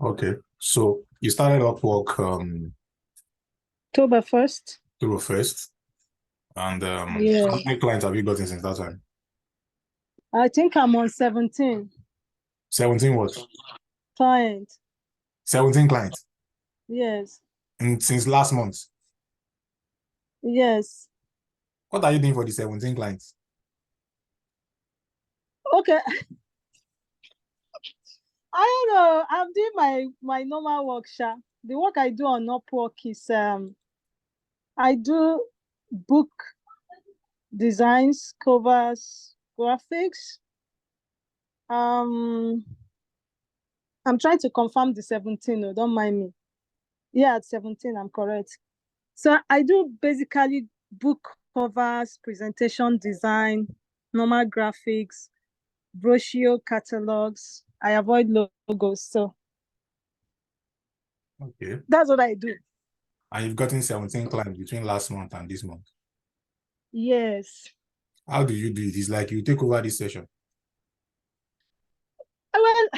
Okay. So you started up work October 1st. October 1st. And Yeah. how many clients have you gotten since that time? I think I'm on 17 17 what? clients. 17 clients. Yes. And since last month. Yes. What are you doing for the 17 clients? Okay. I don't know. I'm doing my normal work, Sha. The work I do on Upwork is I do book designs, covers, graphics. Um I'm trying to confirm the 17, oh, don't mind me. Yeah, at 17, I'm correct. So I do basically book covers, presentation design, normal graphics, brochure catalogs. I avoid logos. So Okay. that's what I do. And you've gotten 17 clients between last month and this month. Yes. How do you do it? It's like you take over this session. Well,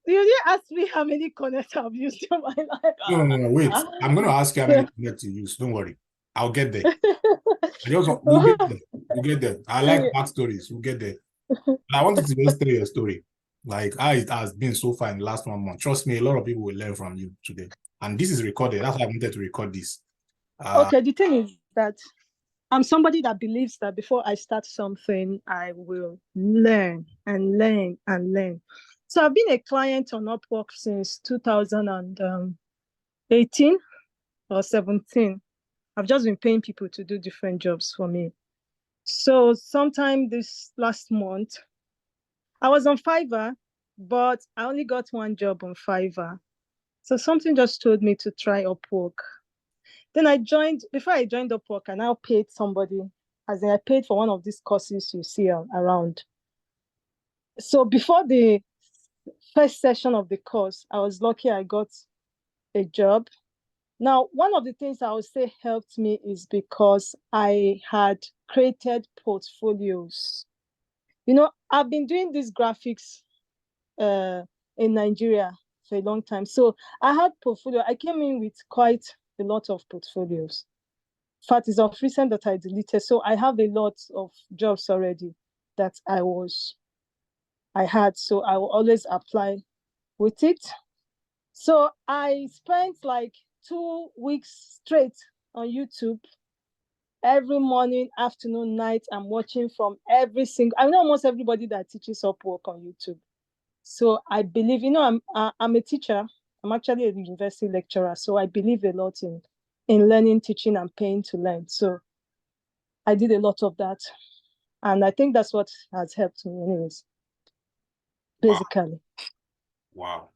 you didn't ask me how many connects I've used in my life. No, wait. I'm going to ask you how many connects you use. Don't worry. I'll get there. We'll get there. We'll get there. I like backstories. We'll get there. But I wanted to just tell you a story. Like how it has been so far in the last 1 month. Trust me, a lot of people will learn from you today. And this is recorded. That's why I wanted to record this. Okay, the thing is that I'm somebody that believes that before I start something, I will learn and learn and learn. So I've been a client on Upwork since 2018 or 17. I've just been paying people to do different jobs for me. So sometime this last month, I was on Fiverr, but I only got one job on Fiverr. So something just told me to try Upwork. Then before I joined Upwork, I now paid somebody, as in I paid for one of these courses you see around. So before the first session of the course, I was lucky I got a job. Now, one of the things I would say helped me is because I had created portfolios. I've been doing these graphics in Nigeria for a long time. So I had portfolio. I came in with quite a lot of portfolios. In fact, it's of recent that I deleted. So I have a lot of jobs already that I had. So I will always apply with it. So I spent like 2 weeks straight on YouTube. Every morning, afternoon, night, I'm watching from I know almost everybody that teaches Upwork on YouTube. So I believe, I'm a teacher. I'm actually a university lecturer. So I believe a lot in learning, teaching, and paying to learn. So I did a lot of that. And I think that's what has helped me anyways, basically. Wow.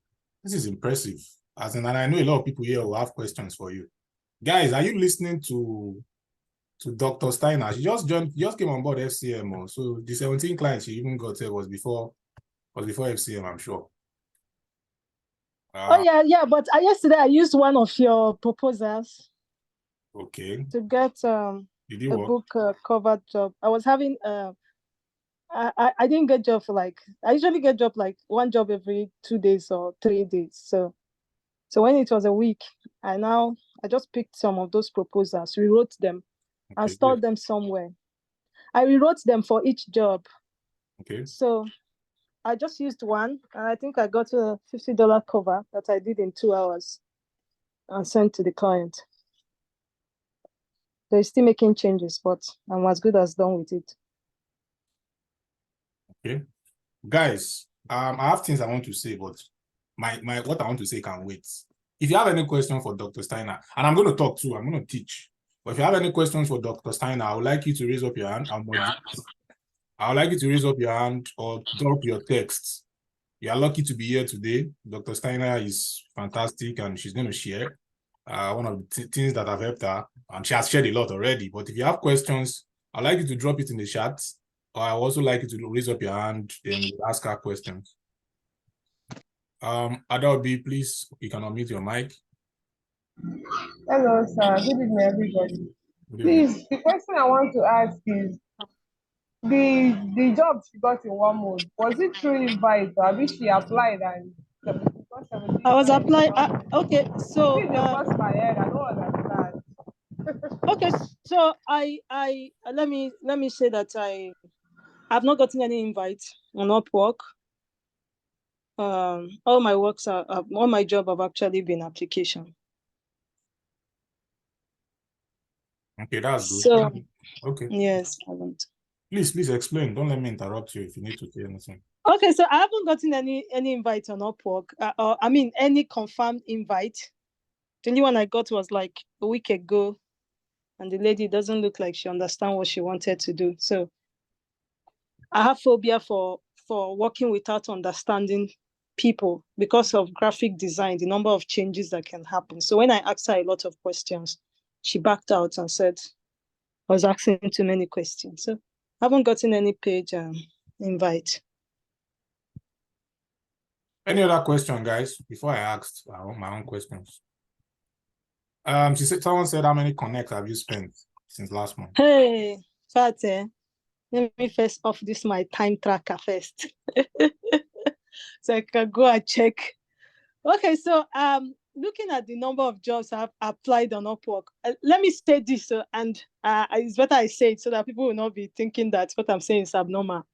This is impressive. And I know a lot of people here will have questions for you. Guys, are you listening to Dr. Steiner? She just came on board FCM. So the 17 clients she even got was before FCM, I'm sure. Oh yeah. But yesterday I used one of your proposals. Okay. To get a book cover job. I was having I didn't get job for I usually get job like one job every 2 days or 3 days. So when it was a week, I just picked some of those proposals, rewrote them, and stored them somewhere. I rewrote them for each job. Okay. So I just used one, and I think I got a $50 cover that I did in 2 hours and sent to the client. They're still making changes, but I'm as good as done with it. Okay. Guys, I have things I want to say, but my what I want to say can wait. If you have any question for Dr. Steiner, and I'm going to talk too, I'm going to teach. But if you have any questions for Dr. Steiner, I would like you to raise up your hand. I would like you to raise up your hand or drop your text. You are lucky to be here today. Dr. Steiner is fantastic, and she's going to share one of the things that have helped her, and she has shared a lot already. But if you have questions, I'd like you to drop it in the chat, or I would also like you to raise up your hand and ask her questions. Adobe, please, you can unmute your mic. Hello, sir. Good evening, everybody. Please, the question I want to ask is, the job she got in 1 month, was it through invite or did she applied and because 17 I was clients. applying. Okay, so This is bust my head. I don't understand. okay, so I let me say that I've not gotten any invite on Upwork. All my works are all my job have actually been application. Okay, that's good. So Okay. yes, I haven't. Please explain. Don't let me interrupt you if you need to say anything. Okay, so I haven't gotten any invite on Upwork. Or I mean, any confirmed invite. The only one I got was like a week ago, and the lady doesn't look like she understands what she wanted to do. So I have phobia for working without understanding people because of graphic design, the number of changes that can happen. So when I asked her a lot of questions, she backed out and said I was asking too many questions. So I haven't gotten any page invite. Any other question, guys? Before I asked my own questions. She said someone said, how many connects have you spent since last month? Hey, Fate, let me first off this my time tracker first. So I can go and check. Okay, so looking at the number of jobs I've applied on Upwork, let me say this, and it's better I say it so that people will not be thinking that what I'm saying is abnormal.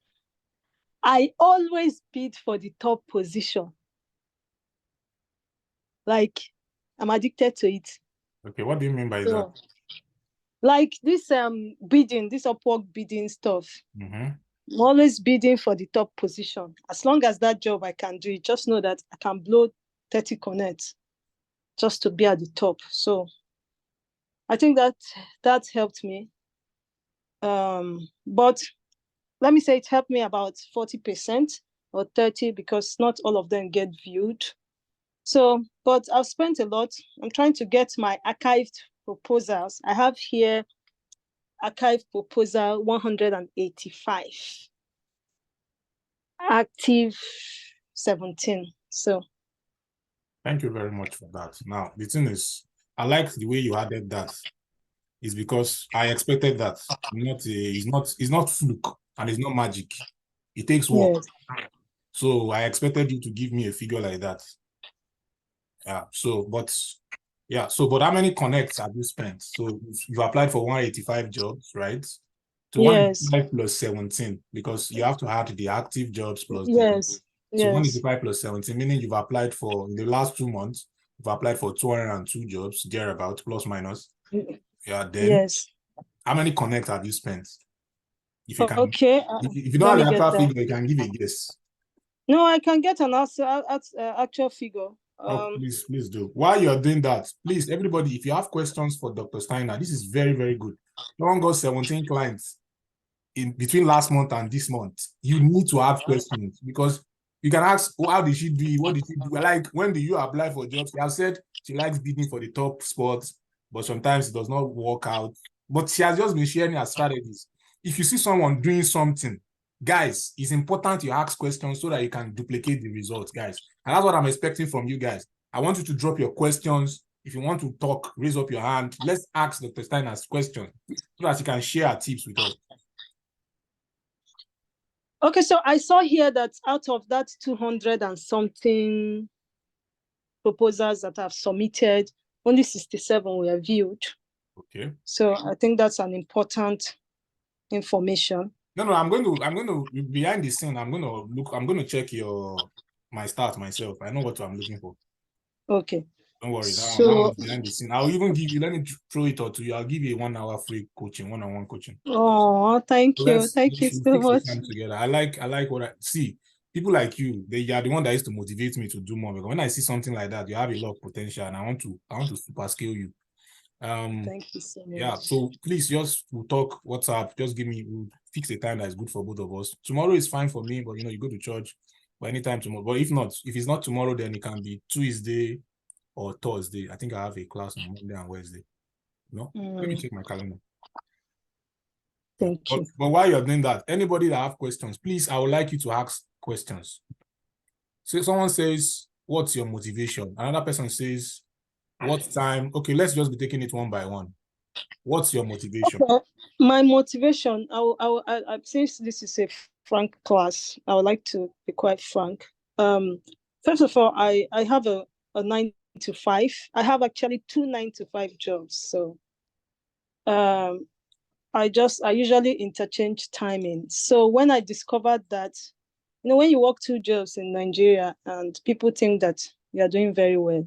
I always bid for the top position. Like, I'm addicted to it. Okay, what do you mean by that? Like this bidding, this Upwork bidding stuff. Mm-hmm. I'm always bidding for the top position. As long as that job I can do it, just know that I can blow 30 connects just to be at the top. So I think that helped me. But let me say it helped me about 40% or 30 because not all of them get viewed. So, but I've spent a lot. I'm trying to get my archived proposals. I have here archived proposal 185. Active 17. So thank you very much for that. Now, the thing is, I like the way you added that. Is because I expected that. It's not fluke and it's not magic. It takes work. yes. So I expected you to give me a figure like that. Yeah. But how many connects have you spent? So you applied for 185 jobs, right? So Yes. 185 plus 17, because you have to add the active jobs plus the. Yes. So Yes. 185 plus 17, meaning you've applied for, in the last 2 months, you've applied for 202 jobs, thereabout, plus minus. Yeah, then Yes. how many connects have you spent? If you can, Okay. if you don't Let have me the get actual that. figure, you can give a guess. No, I can get an actual figure. Oh, please do. While you're doing that, please, everybody, if you have questions for Dr. Steiner, this is very, very good. Someone got 17 clients in between last month and this month. You need to have questions because you can ask, oh, how did she do it? What did she do? Like, when do you apply for jobs? She has said she likes bidding for the top spots, but sometimes it does not work out. But she has just been sharing her strategies. If you see someone doing something, guys, it's important you ask questions so that you can duplicate the results, guys. And that's what I'm expecting from you guys. I want you to drop your questions. If you want to talk, raise up your hand. Let's ask Dr. Steiner's questions so that she can share her tips with us. Okay, so I saw here that out of that 200 and something proposals that I've submitted, only 67 were viewed. Okay. So I think that's an important information. No, I'm going to behind the scene. I'm going to check my stats myself. I know what I'm looking for. Okay. Don't worry. That So, one's behind the scene. I'll even give you. Let me throw it out to you. I'll give you a 1 hour free coaching, one-on-one coaching. oh, thank you Let's so fix much. the time together. I like what I see. People like you, they are the one that used to motivate me to do more. Because when I see something like that, you have a lot of potential, and I want to super scale you. Thank you so much. Yeah, so please we'll talk WhatsApp. Just we'll fix a time that is good for both of us. Tomorrow is fine for me, but you go to church, but anytime tomorrow. But if it's not tomorrow, then it can be Tuesday or Thursday. I think I have a class on Monday and Wednesday. Let me check my calendar. Thank you. But while you're doing that, anybody that have questions, please, I would like you to ask questions. So someone says, what's your motivation? Another person says, what time? Okay, let's just be taking it one by one. What's your motivation? Okay. My motivation, since this is a frank class, I would like to be quite frank. First of all, I have a 9 to 5. I have actually 2 9 to 5 jobs. So I usually interchange timing. So when I discovered that, when you work 2 jobs in Nigeria and people think that you are doing very well,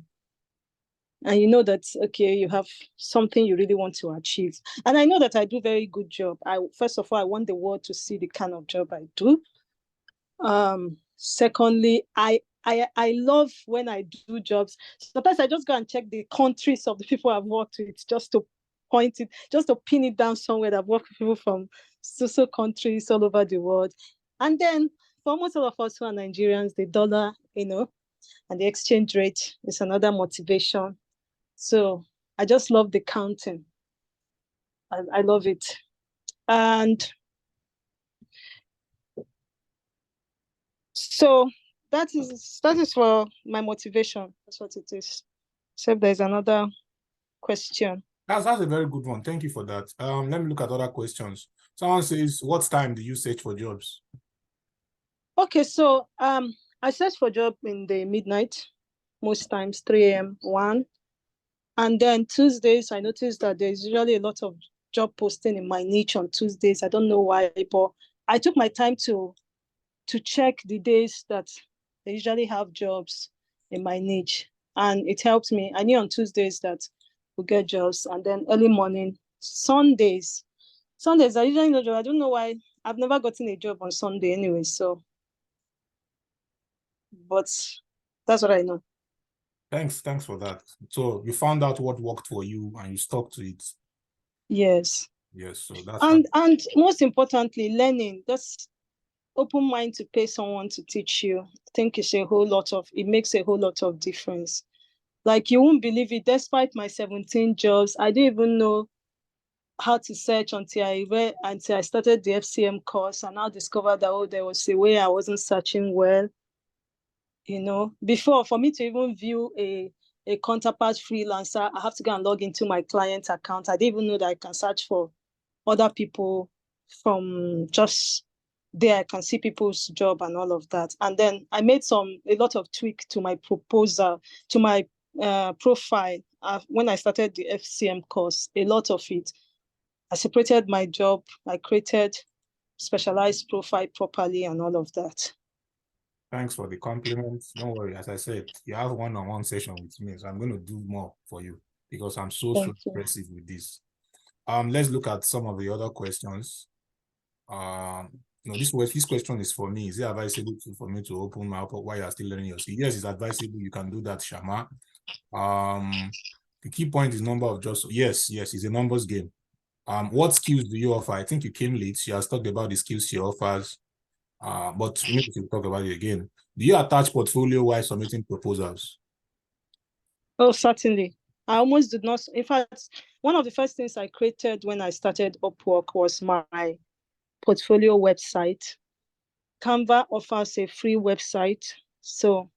and you know that, okay, you have something you really want to achieve. And I know that I do very good job. First of all, I want the world to see the kind of job I do. Secondly, I love when I do jobs. Sometimes I just go and check the countries of the people I've worked with just to pin it down somewhere that I've worked with people from so countries all over the world. And then for almost all of us who are Nigerians, the dollar, and the exchange rate is another motivation. So I just love the counting. I love it. And so that is for my motivation. That's what it is. So there's another question. That's a very good one. Thank you for that. Let me look at other questions. Someone says, what time do you search for jobs? Okay, so I search for job in the midnight, most times 3 a.m., 1. And then Tuesdays, I noticed that there's usually a lot of job posting in my niche on Tuesdays. I don't know why, but I took my time to check the days that they usually have jobs in my niche. And it helped me. I knew on Tuesdays that we'll get jobs. And then early morning, Sundays, I usually no job. I don't know why. I've never gotten a job on Sunday anyway. So, but that's what I know. Thanks for that. So you found out what worked for you and you stuck to it. Yes. Yes. So that's and most importantly, learning. Just open mind to pay someone to teach you. I think it makes a whole lot of difference. Like, you won't believe it. Despite my 17 jobs, I didn't even know how to search until I started the FCM course, and now discovered that there was a way I wasn't searching well. Before, for me to even view a counterpart freelancer, I have to go and log into my client account. I didn't even know that I can search for other people from just there. I can see people's job and all of that. And then I made a lot of tweak to my proposal, to my profile. When I started the FCM course, a lot of it. I separated my job. I created specialized profile properly and all of that. Thanks for the compliments. Don't worry. As I said, you have one-on-one session with me, so I'm going to do more for you because I'm so impressive with this. Let's look at some of the other questions. This question is for me. Is it advisable for me to open my app while you're still learning your skills? Yes, it's advisable. You can do that, Shama. The key point is number of jobs. Yes, it's a numbers game. What skills do you offer? I think you came late. She has talked about the skills she offers. But maybe we can talk about it again. Do you attach portfolio while submitting proposals? Oh, certainly. I almost did not. In fact, one of the first things I created when I started Upwork was my portfolio website. Canva offers a free website. So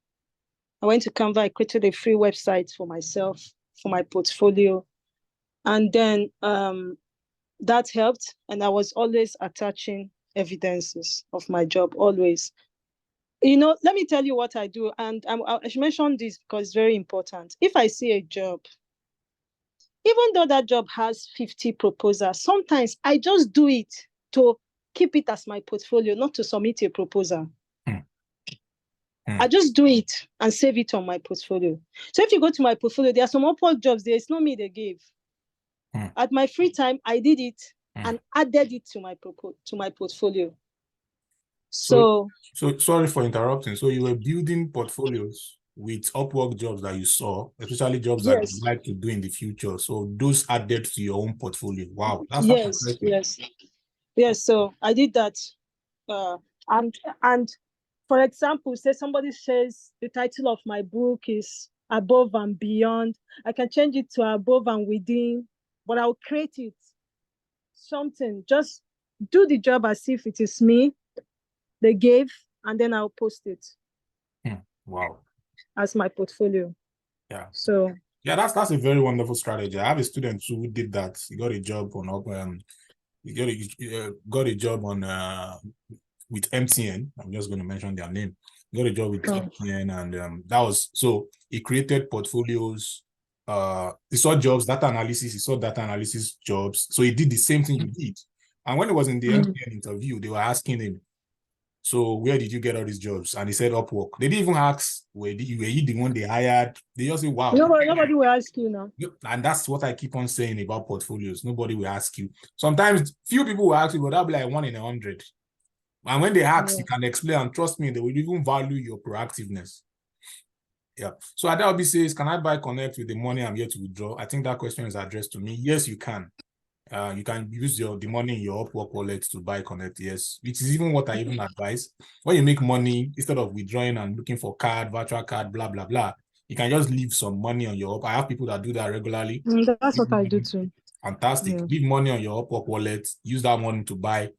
I went to Canva, I created a free website for myself, for my portfolio. And then that helped. And I was always attaching evidences of my job, always. Let me tell you what I do. And I should mention this because it's very important. If I see a job, even though that job has 50 proposals, sometimes I just do it to keep it as my portfolio, not to submit a proposal. I just do it and save it on my portfolio. So if you go to my portfolio, there are some Upwork jobs there. It's not me they gave. At my free time, I did it and added it to my portfolio. So sorry for interrupting. So you were building portfolios with Upwork jobs that you saw, especially jobs that you like to do in the future. So those added to your own portfolio. Wow, that's yes. So I did that, and for example, say somebody says the title of my book is Above and Beyond. I can change it to Above and Within, but I'll create it something. Just do the job as if it is me they gave, and then I'll post it. Wow. As my portfolio. Yeah. So yeah, that's a very wonderful strategy. I have a student who did that. He got a job on got a job on with MTN. I'm just going to mention their name. Got a job with FCM, and that was so he created portfolios. He saw jobs, data analysis. He saw data analysis jobs. So he did the same thing you did. And when he was in the MTN interview, they were asking him, "So where did you get all these jobs?" And he said, "Upwork." They didn't even ask, were you the one they hired? They just say, "Wow." Nobody will ask you now. And that's what I keep on saying about portfolios. Nobody will ask you. Sometimes few people will ask you, but that'll be like 1 in 100. And when they ask, you can explain, and trust me, they will even value your proactiveness. Yeah. So Adaobi says, "Can I buy Connect with the money I'm here to withdraw?" I think that question is addressed to me. Yes, you can. You can use the money in your Upwork wallet to buy Connect, yes. Which is even what I even advise. When you make money, instead of withdrawing and looking for card, virtual card, blah, blah, blah, you can just leave some money on your Upwork. I have people that do that regularly. That's what I do too. Fantastic. Leave money on your Upwork wallet. Use that money to buy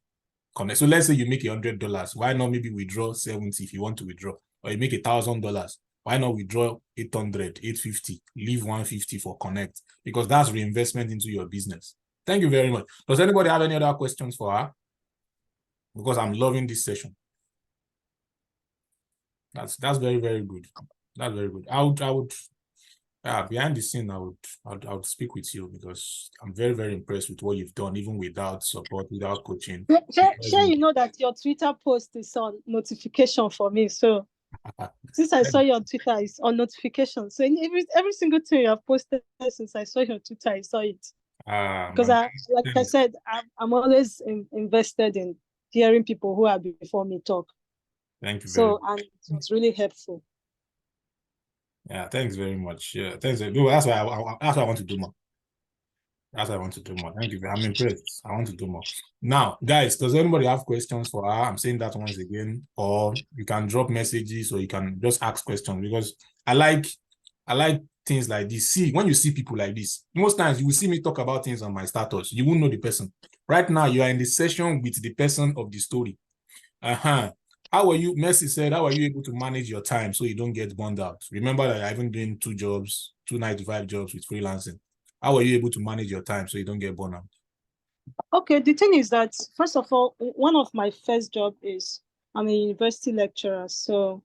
Connect. So let's say you make $100. Why not maybe withdraw 70 if you want to withdraw? Or you make $1,000. Why not withdraw 800, 850, leave 150 for Connect? Because that's reinvestment into your business. Thank you very much. Does anybody have any other questions for her? Because I'm loving this session. That's very, very good. That's very good. I would behind the scene, I would speak with you because I'm very, very impressed with what you've done, even without support, without coaching. Sure, you know that your Twitter post is on notification for me. So since I saw you on Twitter, it's on notification. So in every single thing you have posted since I saw your Twitter, I saw it. Because I said, I'm always invested in hearing people who are before me talk. Thank you. So and it was really helpful. Yeah, thanks very much. Yeah, thanks. That's why I want to do more. That's why I want to do more. Thank you. I'm impressed. I want to do more. Now, guys, does anybody have questions for her? I'm saying that once again, or you can drop messages, or you can just ask questions, because I like things like this. See, when you see people like this, most times you will see me talk about things on my status. You won't know the person. Right now, you are in the session with the person of the story. How are you? Mercy said, how are you able to manage your time so you don't get burned out? Remember that I've been doing 2 jobs, 2 9-to-5 jobs with freelancing. How are you able to manage your time so you don't get burned out? Okay, the thing is that, first of all, one of my first job is I'm a university lecturer. So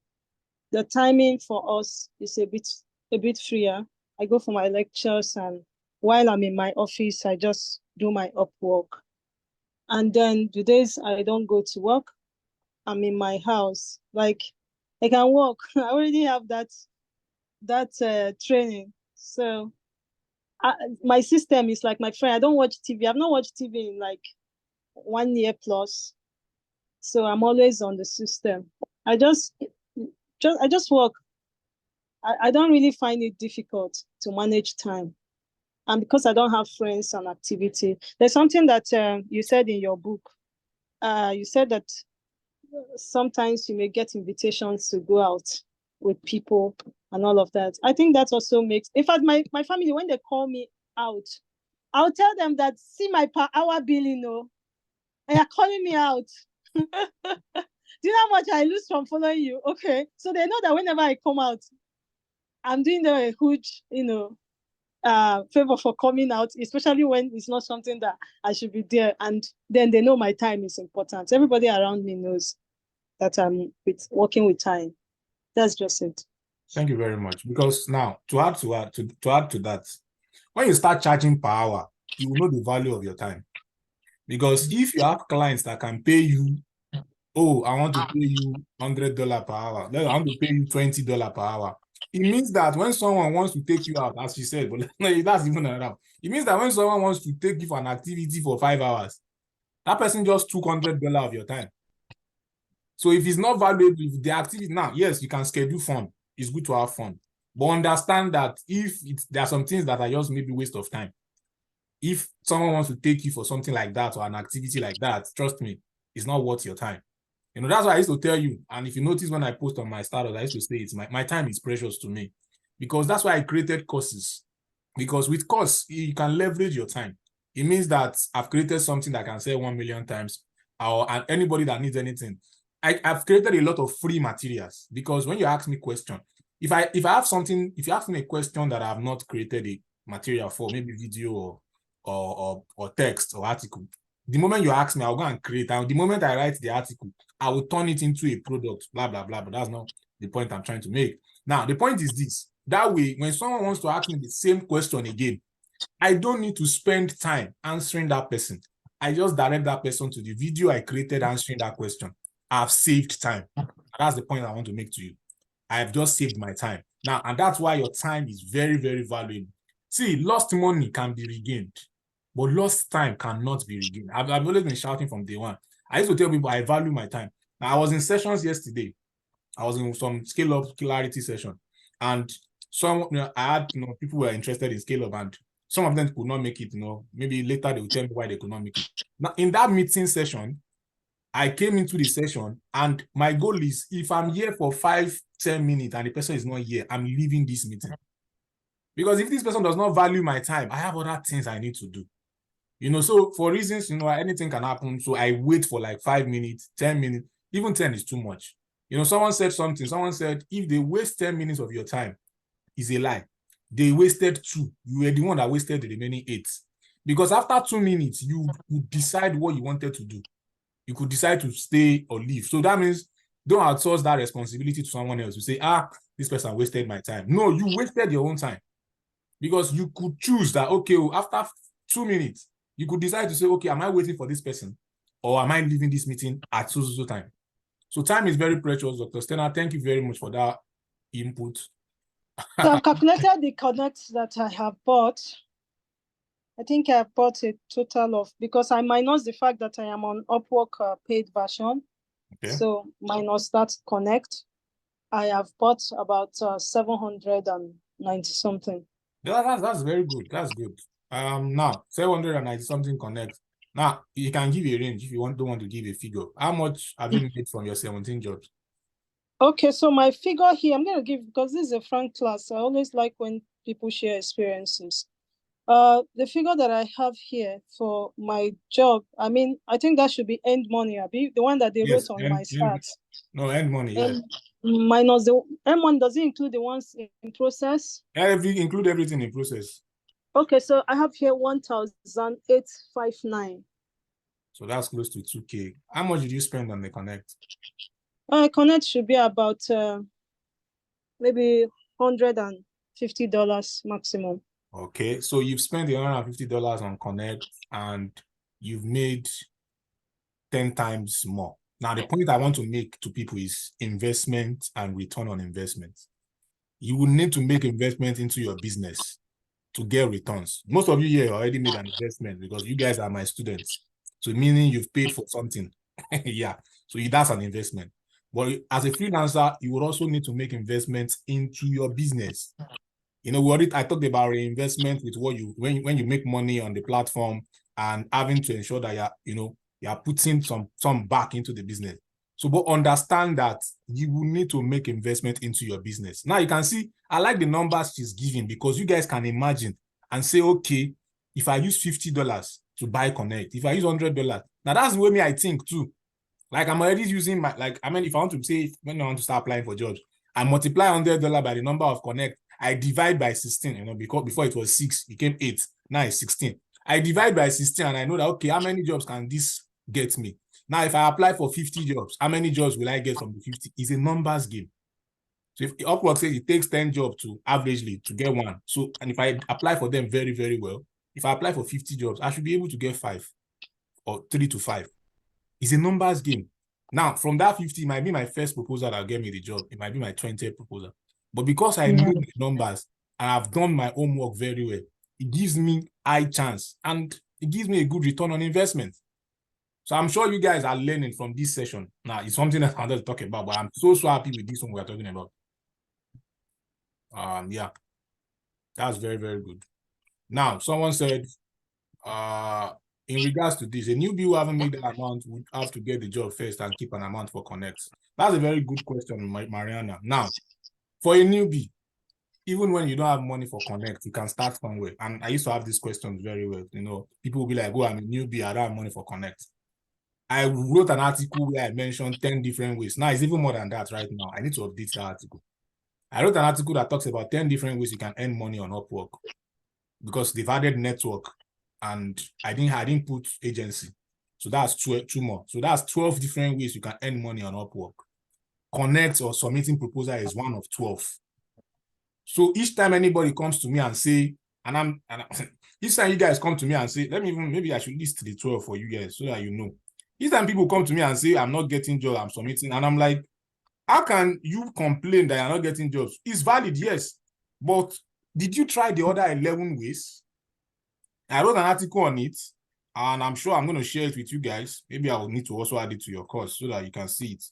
the timing for us is a bit freer. I go for my lectures, and while I'm in my office, I just do my Upwork. And then the days I don't go to work, I'm in my house. Like, I can walk. I already have that training. So my system is like my friend. I don't watch TV. I've not watched TV in like 1 year plus. So I'm always on the system. I just work. I don't really find it difficult to manage time. And because I don't have friends and activity, there's something that you said in your book. You said that sometimes you may get invitations to go out with people and all of that. I think that also makes, in fact, my family, when they call me out, I'll tell them that, see my per hour bill, and you're calling me out. Do you know how much I lose from following you? Okay. So they know that whenever I come out, I'm doing them a huge, favor for coming out, especially when it's not something that I should be there. And then they know my time is important. Everybody around me knows that I'm working with time. That's just it. Thank you very much. Because now, to add to that, when you start charging per hour, you will know the value of your time. Because if you have clients that can pay you, oh, I want to pay you $100 per hour, then I want to pay you $20 per hour. It means that when someone wants to take you out, as she said, but that's even enough. It means that when someone wants to take you for an activity for 5 hours, that person just took $100 of your time. So if it's not valuable, if the activity now, yes, you can schedule fun. It's good to have fun. But understand that if there are some things that are just maybe waste of time. If someone wants to take you for something like that or an activity like that, trust me, it's not worth your time. That's why I used to tell you, and if you notice when I post on my status, I used to say it's my time is precious to me. Because that's why I created courses. Because with course, you can leverage your time. It means that I've created something that can sell 1 million times, or anybody that needs anything. I've created a lot of free materials, because when you ask me question, if I have something, if you ask me a question that I have not created a material for, maybe video or text or article, the moment you ask me, I'll go and create. And the moment I write the article, I will turn it into a product, blah, blah, blah. But that's not the point I'm trying to make. Now, the point is this. That way, when someone wants to ask me the same question again, I don't need to spend time answering that person. I just direct that person to the video I created answering that question. I've saved time. That's the point I want to make to you. I have just saved my time. Now, and that's why your time is very, very valuable. See, lost money can be regained, but lost time cannot be regained. I've always been shouting from day one. I used to tell people I value my time. Now, I was in sessions yesterday. I was in some scale-up clarity session, and some I had people who were interested in scale-up, and some of them could not make it. Maybe later they will tell me why they could not make it. Now, in that meeting session, I came into the session, and my goal is if I'm here for 5-10 minutes and the person is not here, I'm leaving this meeting. Because if this person does not value my time, I have other things I need to do. So for reasons, anything can happen. So I wait for like 5 minutes, 10 minutes, even 10 is too much. Someone said something. Someone said, if they waste 10 minutes of your time, it's a lie. They wasted 2. You were the one that wasted the remaining 8. Because after 2 minutes, you decide what you wanted to do. You could decide to stay or leave. So that means don't outsource that responsibility to someone else. You say, this person wasted my time. No, you wasted your own time. Because you could choose that, okay, after 2 minutes, you could decide to say, okay, am I waiting for this person? Or am I leaving this meeting at so time? So time is very precious, Dr. Stena. Thank you very much for that input. So I've calculated the connects that I have bought. I think I have bought a total of, because I minus the fact that I am on Upwork paid version. Okay. So minus that connect, I have bought about 790 something. That's very good. That's good. Now 790 something connect. Now you can give a range if you don't want to give a figure. How much have you made from your 17 jobs? Okay, so my figure here, I'm going to give, because this is a frank class. I always like when people share experiences. The figure that I have here for my job, I think that should be end money, Abi, the one that they wrote on my stats. No, end money, yeah. Minus the M1, does it include the ones in process? Include everything in process. Okay, so I have here 1,859. So that's close to 2K. How much did you spend on the Connect? Connect should be about maybe $150 maximum. Okay, so you've spent $150 on Connect and you've made 10 times more. Now, the point I want to make to people is investment and return on investment. You will need to make investment into your business to get returns. Most of you here already made an investment because you guys are my students. So meaning you've paid for something. Yeah, so that's an investment. But as a freelancer, you would also need to make investments into your business. I talked about reinvestment with what when you make money on the platform and having to ensure that you're putting some back into the business. So, but understand that you will need to make investment into your business. Now you can see, I like the numbers she's giving because you guys can imagine and say, okay, if I use $50 to buy Connect, if I use $100, now that's the way I think too. Like I'm already using if I want to say, when I want to start applying for jobs, I multiply $100 by the number of Connect. I divide by 16, because before it was 6, it became 8, now it's 16. I divide by 16 and I know that, okay, how many jobs can this get me? Now, if I apply for 50 jobs, how many jobs will I get from the 50? It's a numbers game. So if Upwork says it takes 10 jobs to averagely to get one. So, and if I apply for them very, very well, if I apply for 50 jobs, I should be able to get 5 or 3 to 5. It's a numbers game. Now, from that 50, it might be my first proposal that'll get me the job. It might be my 20th proposal. But because I know the numbers and I've done my homework very well, it gives me high chance and it gives me a good return on investment. So I'm sure you guys are learning from this session. Now, it's something that I wanted to talk about, but I'm so happy with this one we're talking about. Yeah, that's very, very good. Now, someone said, in regards to this, a newbie who haven't made that amount would have to get the job first and keep an amount for Connect. That's a very good question, Mariana. Now, for a newbie, even when you don't have money for Connect, you can start somewhere. And I used to have these questions very well. People will be like, oh, I'm a newbie, I don't have money for Connect. I wrote an article where I mentioned 10 different ways. Now, it's even more than that right now. I need to update that article. I wrote an article that talks about 10 different ways you can earn money on Upwork because they've added network and I didn't put agency. So that's two more. So that's 12 different ways you can earn money on Upwork. Connect or submitting proposal is one of 12. So each time anybody comes to me and say, each time you guys come to me and say, maybe I should list the 12 for you guys so that you know. Each time people come to me and say, I'm not getting jobs, I'm submitting, and I'm like, how can you complain that you're not getting jobs? It's valid, yes. But did you try the other 11 ways? I wrote an article on it, and I'm sure I'm going to share it with you guys. Maybe I will need to also add it to your course so that you can see it.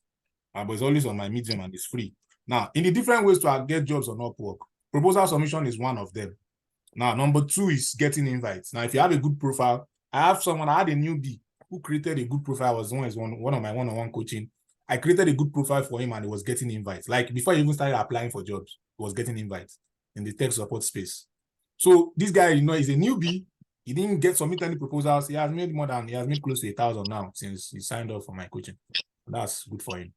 But it's always on my Medium and it's free. Now, in the different ways to get jobs on Upwork, proposal submission is one of them. Now, number 2 is getting invites. Now, if you have a good profile, I had a newbie who created a good profile. Was one of my one-on-one coaching. I created a good profile for him and he was getting invites. Like before he even started applying for jobs, he was getting invites in the tech support space. So this guy, is a newbie. He didn't submit any proposals. He has made close to 1,000 now since he signed up for my coaching. That's good for him.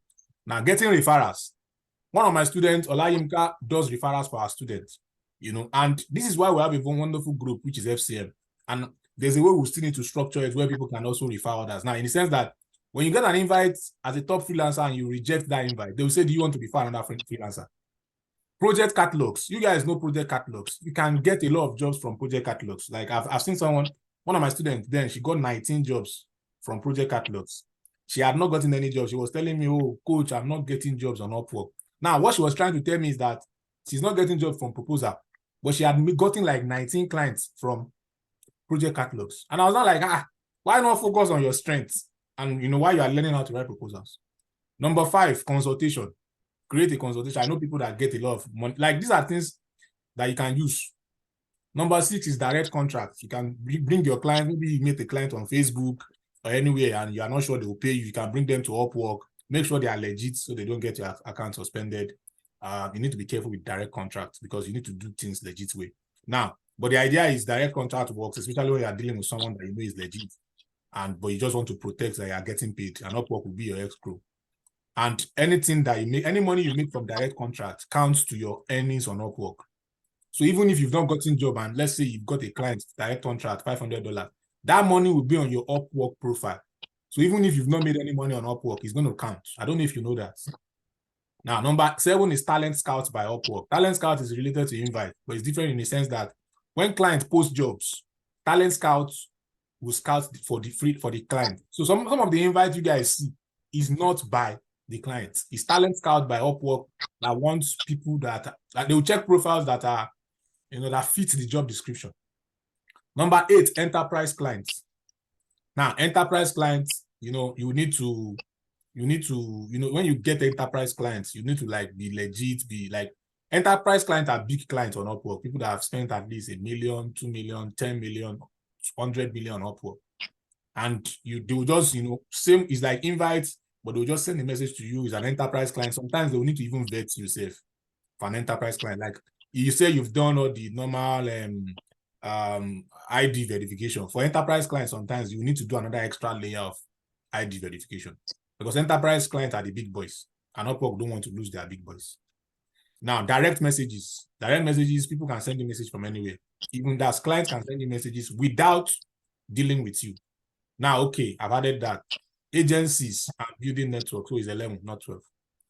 Now, getting referrals. One of my students, Olayimka, does referrals for our students, and this is why we have a wonderful group, which is FCM. And there's a way we still need to structure it where people can also refer others. Now, in the sense that when you get an invite as a top freelancer and you reject that invite, they will say, do you want to refer another freelancer? Project catalogs. You guys know project catalogs. You can get a lot of jobs from project catalogs. Like I've seen one of my students, then she got 19 jobs from project catalogs. She had not gotten any jobs. She was telling me, oh, coach, I'm not getting jobs on Upwork. Now, what she was trying to tell me is that she's not getting jobs from proposal, but she had gotten like 19 clients from project catalogs. And I was not like, why not focus on your strengths and why you are learning how to write proposals? Number 5, consultation. Create a consultation. I know people that get a lot of money. Like these are things that you can use. Number 6 is direct contracts. You can bring your client, maybe you meet a client on Facebook or anywhere and you are not sure they will pay you. You can bring them to Upwork. Make sure they are legit so they don't get your account suspended. You need to be careful with direct contracts because you need to do things legit way. Now, but the idea is direct contract works, especially when you are dealing with someone that you know is legit, but you just want to protect that you are getting paid, and Upwork will be your escrow. And anything that you make, any money you make from direct contract counts to your earnings on Upwork. So even if you've not gotten job and let's say you've got a client direct contract, $500, that money will be on your Upwork profile. So even if you've not made any money on Upwork, it's going to count. I don't know if you know that. Now, number 7 is Talent Scouts by Upwork. Talent Scout is related to Invite, but it's different in the sense that when clients post jobs, Talent Scouts will scout for the client. So some of the invites you guys see is not by the client. It's Talent Scout by Upwork that wants people that they will check profiles that are, that fit the job description. Number 8, enterprise clients. Now, enterprise clients, you need to, when you get enterprise clients, you need to be legit, enterprise clients are big clients on Upwork. People that have spent at least $1 million, $2 million, 10 million, 100 million on Upwork. And they will just, same, it's like invites, but they'll just send a message to you as an enterprise client. Sometimes they'll need to even vet yourself for an enterprise client. Like you say you've done all the normal ID verification. For enterprise clients, sometimes you need to do another extra layer of ID verification because enterprise clients are the big boys and Upwork don't want to lose their big boys. Now, direct messages, people can send you message from anywhere. Even that clients can send you messages without dealing with you. Now, okay, I've added that. Agencies and building network, so it's 11, not 12.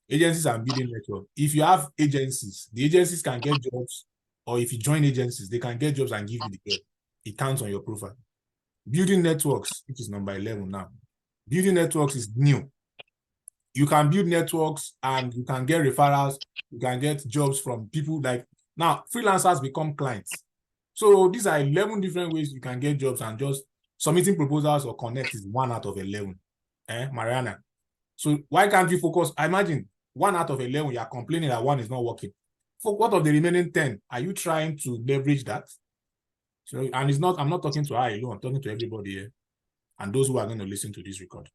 Agencies and building network. If you have agencies, the agencies can get jobs, or if you join agencies, they can get jobs and give you the job. It counts on your profile. Building networks, which is number 11 now. Building networks is new. You can build networks and you can get referrals. You can get jobs from people now freelancers become clients. So these are 11 different ways you can get jobs, and just submitting proposals or connect is 1 out of 11. Mariana. So why can't you focus? I imagine 1 out of 11, you are complaining that 1 is not working. For what of the remaining 10? Are you trying to leverage that? So, and it's not, I'm not talking to her alone, I'm talking to everybody here and those who are going to listen to this record.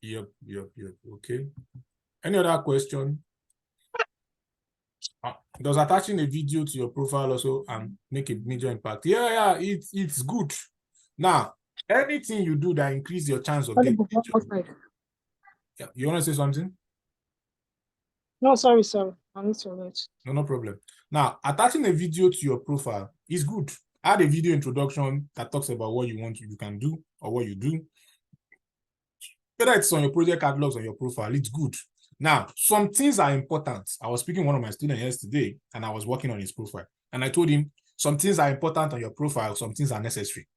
Yep. Okay. Any other question? Does attaching a video to your profile also make a major impact? Yeah, it's good. Now, anything you do that increase your chance of getting a job. Yeah, you want to say something? No, sorry. I need to wait. No problem. Now, attaching a video to your profile It's good. Add a video introduction that talks about what you want, you can do, or what you do. Whether it's on your project catalogs or your profile, it's good. Now, some things are important. I was speaking to one of my students yesterday, and I was working on his profile. And I told him, some things are important on your profile, some things are necessary.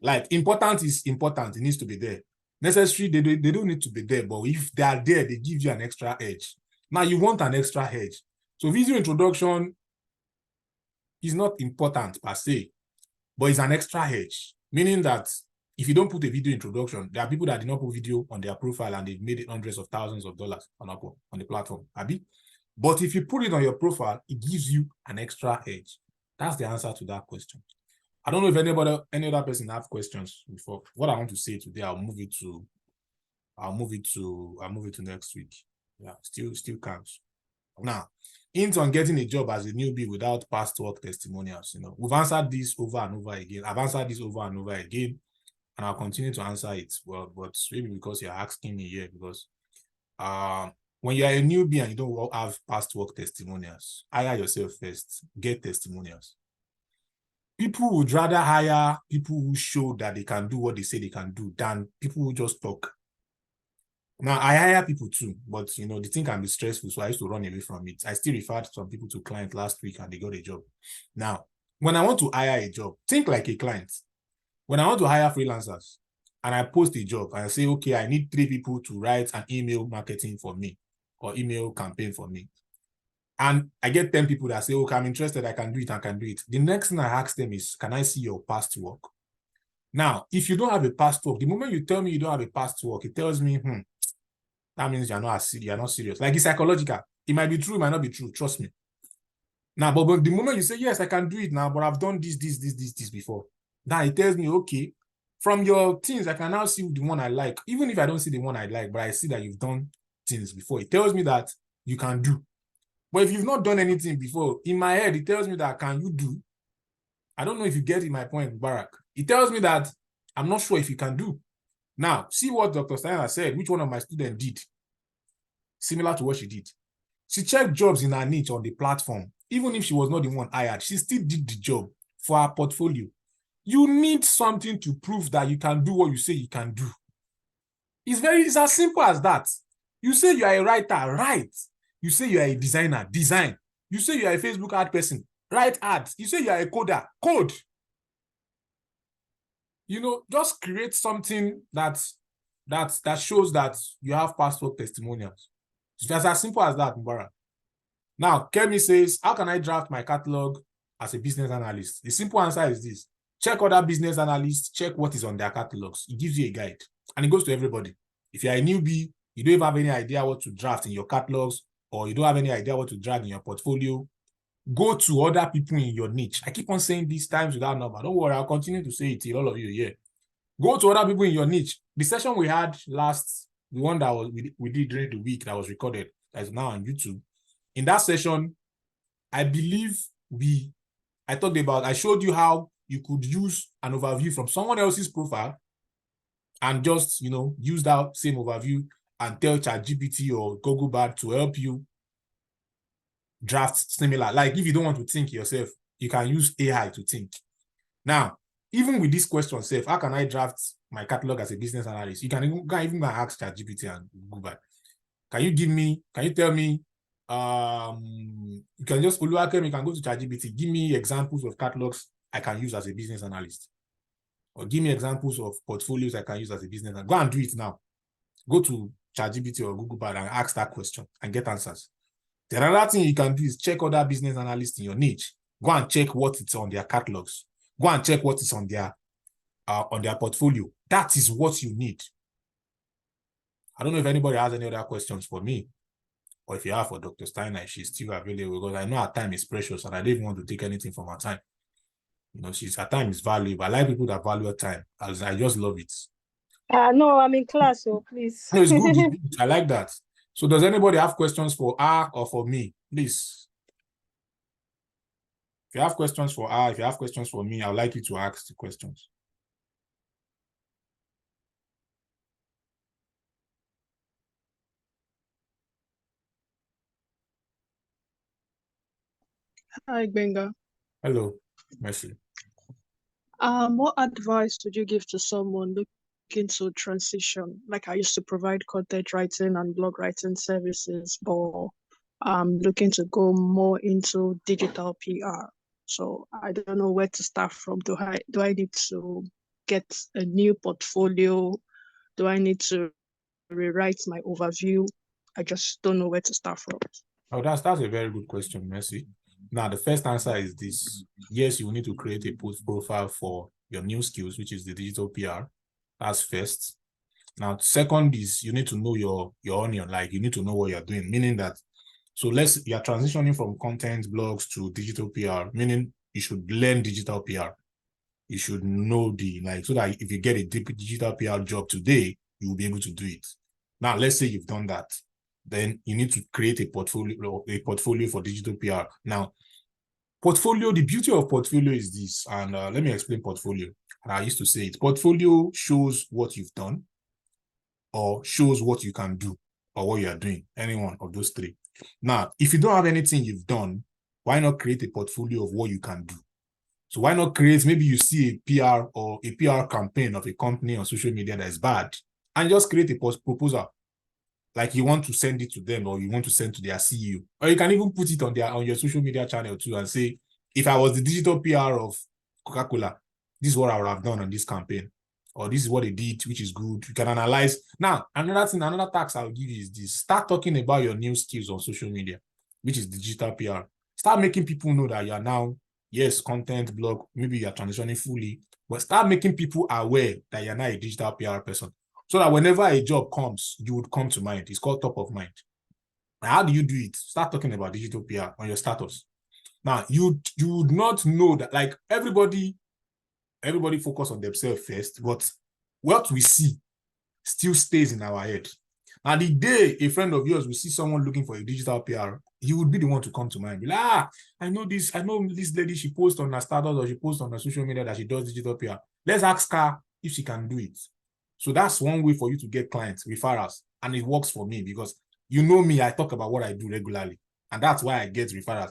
Like, important is important. It needs to be there. Necessary, they don't need to be there. But if they are there, they give you an extra edge. Now, you want an extra edge. So video introduction is not important per se, but it's an extra edge. Meaning that if you don't put a video introduction, there are people that did not put video on their profile and they've made it hundreds of thousands of dollars on the platform. Abi? But if you put it on your profile, it gives you an extra edge. That's the answer to that question. I don't know if any other person have questions before. What I want to say today, I'll move it to next week. Yeah, still counts. Now, into on getting a job as a newbie without past work testimonials. We've answered this over and over again. I've answered this over and over again, and I'll continue to answer it. Well, but maybe because you're asking me here, because when you're a newbie and you don't have past work testimonials, hire yourself first. Get testimonials. People would rather hire people who show that they can do what they say they can do than people who just talk. Now, I hire people too, but the thing can be stressful, so I used to run away from it. I still referred some people to client last week and they got a job. Now, when I want to hire a job, think like a client. When I want to hire freelancers and I post a job and I say, okay, I need 3 people to write an email marketing for me or email campaign for me. And I get 10 people that say, okay, I'm interested, I can do it. The next thing I ask them is, can I see your past work? Now, if you don't have a past work, the moment you tell me you don't have a past work, it tells me, that means you're not serious. Like, it's psychological. It might be true, it might not be true. Trust me. Now, but the moment you say, yes, I can do it now, but I've done this before. Now it tells me, okay, from your things, I can now see the one I like. Even if I don't see the one I like, but I see that you've done things before. It tells me that you can do. But if you've not done anything before, in my head, it tells me that can you do? I don't know if you get my point, Barack. It tells me that I'm not sure if you can do. Now, see what Dr. Steiner said, which one of my students did. Similar to what she did. She checked jobs in her niche on the platform. Even if she was not the one hired, she still did the job for her portfolio. You need something to prove that you can do what you say you can do. It's as simple as that. You say you are a writer, write. You say you are a designer, design. You say you are a Facebook ad person, write ads. You say you are a coder, code. Just create something that shows that you have past work testimonials. It's as simple as that, Mubarak. Now, Kemi says, how can I draft my catalog as a business analyst? The simple answer is this. Check other business analysts, check what is on their catalogs. It gives you a guide, and it goes to everybody. If you're a newbie, you don't even have any idea what to draft in your catalogs, or you don't have any idea what to drag in your portfolio, go to other people in your niche. I keep on saying these times without number. Don't worry, I'll continue to say it till all of you here. Go to other people in your niche. The session we had last, the one that we did during the week that was recorded, that is now on YouTube. In that session, I believe I showed you how you could use an overview from someone else's profile and just, use that same overview and tell ChatGPT or Google Bard to help you draft similar. Like, if you don't want to think yourself, you can use AI to think. Now, even with this question, how can I draft my catalog as a business analyst? You can even ask ChatGPT and Google Bard. Can you tell me, you can just follow Akem, you can go to ChatGPT, give me examples of catalogs I can use as a business analyst. Or give me examples of portfolios I can use as a business analyst. Go and do it now. Go to ChatGPT or Google Bard and ask that question and get answers. The other thing you can do is check other business analysts in your niche. Go and check what is on their catalogs. Go and check what is on their portfolio. That is what you need. I don't know if anybody has any other questions for me, or if you have for Dr. Steiner, if she's still available, because I know her time is precious and I don't even want to take anything from her time. Her time is valuable. I like people that value her time. I just love it. No, I'm in class, so please. No, it's good. I like that. So does anybody have questions for her or for me? Please. If you have questions for her, if you have questions for me, I would like you to ask the questions. Hi, Benga. Hello. Merci. What advice would you give to someone looking to transition? Like, I used to provide content writing and blog writing services, but I'm looking to go more into digital PR. So I don't know where to start from. Do I need to get a new portfolio? Do I need to rewrite my overview? I just don't know where to start from. Oh, that's a very good question, Mercy. Now, the first answer is this. Yes, you will need to create a post profile for your new skills, which is the digital PR. That's first. Now, second is you need to know your onion, like you need to know what you're doing, meaning that, so you're transitioning from content blogs to digital PR, meaning you should learn digital PR. You should know so that if you get a digital PR job today, you will be able to do it. Now, let's say you've done that. Then you need to create a portfolio for digital PR. Now, the beauty of portfolio is this, and let me explain portfolio. I used to say it. Portfolio shows what you've done or shows what you can do or what you are doing, any one of those three. Now, if you don't have anything you've done, why not create a portfolio of what you can do? So why not create, maybe you see a PR or a PR campaign of a company on social media that is bad, and just create a proposal. Like you want to send it to them or you want to send to their CEO. Or you can even put it on your social media channel too and say, if I was the digital PR of Coca-Cola, this is what I would have done on this campaign. Or this is what they did, which is good. You can analyze. Now, another task I'll give you is this. Start talking about your new skills on social media, which is digital PR. Start making people know that you are now, yes, content, blog, maybe you're transitioning fully, but start making people aware that you're now a digital PR person. So that whenever a job comes, you would come to mind. It's called top of mind. Now, how do you do it? Start talking about digital PR on your status. Now, you would not know that, like, everybody focus on themselves first, but what we see still stays in our head. And the day a friend of yours will see someone looking for a digital PR, he would be the one to come to mind. Be like, I know this lady, she posts on her status or she posts on her social media that she does digital PR. Let's ask her if she can do it. So that's one way for you to get clients, referrals. And it works for me because you know me, I talk about what I do regularly. And that's why I get referrals.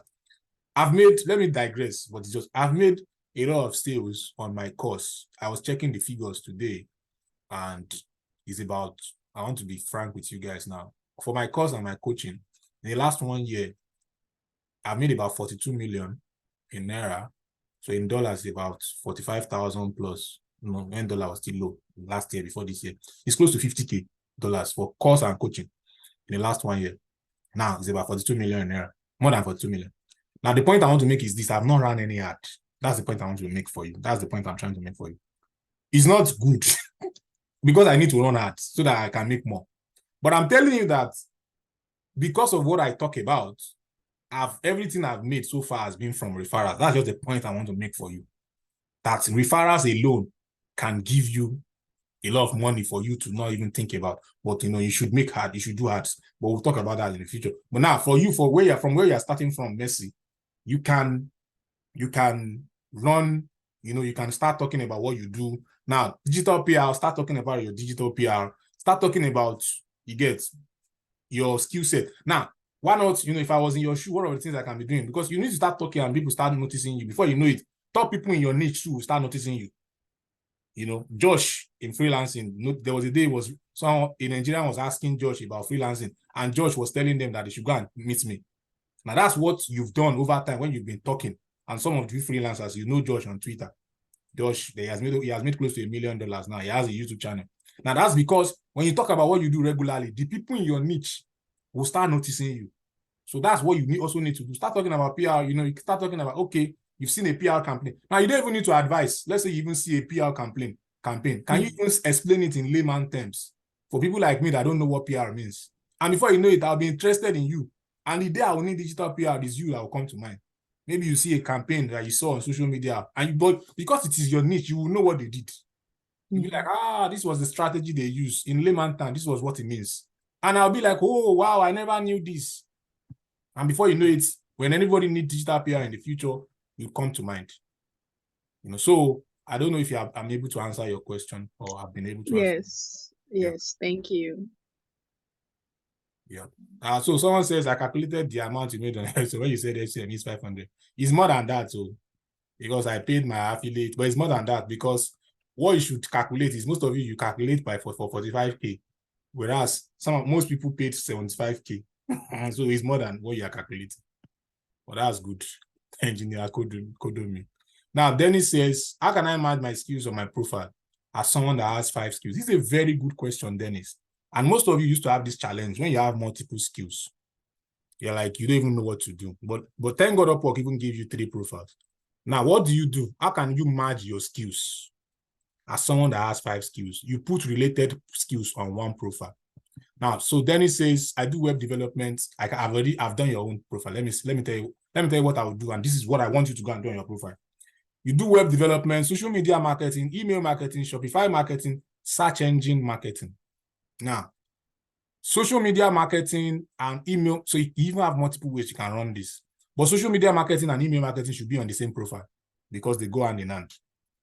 Let me digress, but I've made a lot of sales on my course. I was checking the figures today and it's about, I want to be frank with you guys now. For my course and my coaching, in the last 1 year, I've made about 42 million in Naira. So in dollars, about 45,000 plus. When dollar was still low last year, before this year. It's close to $50K for course and coaching in the last 1 year. Now it's about 42 million Naira, more than 42 million. Now, the point I want to make is this. I've not run any ad. That's the point I want to make for you. That's the point I'm trying to make for you. It's not good because I need to run ads so that I can make more. But I'm telling you that because of what I talk about, everything I've made so far has been from referrals. That's just the point I want to make for you. That referrals alone can give you a lot of money for you to not even think about. But you should make ads, you should do ads. But we'll talk about that in the future. But now, from where you're starting from, Messi, you can run, you can start talking about what you do. Now, digital PR, start talking about your digital PR. Start talking about, your skill set. Now, why not, if I was in your shoe, what are the things I can be doing? Because you need to start talking and people start noticing you. Before you know it, top people in your niche too will start noticing you. Josh in freelancing, there was a day someone in Nigeria was asking Josh about freelancing, and Josh was telling them that they should go and meet me. Now, that's what you've done over time when you've been talking. And some of the freelancers, Josh on Twitter. Josh, he has made close to $1 million now. He has a YouTube channel. Now, that's because when you talk about what you do regularly, the people in your niche will start noticing you. So that's what you also need to do. Start talking about PR. You start talking about, okay, you've seen a PR campaign. Now, you don't even need to advise. Let's say you even see a PR campaign. Can you even explain it in layman terms for people like me that don't know what PR means? And before you know it, I'll be interested in you. And the day I will need digital PR, is you that will come to mind. Maybe you see a campaign that you saw on social media, but because it is your niche, you will know what they did. You'll be like, this was the strategy they used. In layman terms, this was what it means. And I'll be like, oh, wow, I never knew this. And before you know it, when anybody needs digital PR in the future, you come to mind. So I don't know if I'm able to answer your question or I've been able to answer. Yes, thank you. Yeah. So someone says, I calculated the amount you made on so when you said FCM is 500. It's more than that. So because I paid my affiliate, but it's more than that because what you should calculate is most of you calculate by for 45K, whereas most people paid 75K. So it's more than what you are calculating. But that's good. Engineer Kodomi. Now, Dennis says, how can I manage my skills on my profile as someone that has 5 skills? This is a very good question, Dennis. And most of you used to have this challenge when you have multiple skills. You're like, you don't even know what to do. But thank God Upwork even give you 3 profiles. Now, what do you do? How can you merge your skills as someone that has 5 skills? You put related skills on one profile. Now, so Dennis says, I do web development. I've done your own profile. Let me tell you what I will do. And this is what I want you to go and do on your profile. You do web development, social media marketing, email marketing, Shopify marketing, search engine marketing. Now, social media marketing and email, so you even have multiple ways you can run this. But social media marketing and email marketing should be on the same profile because they go hand in hand.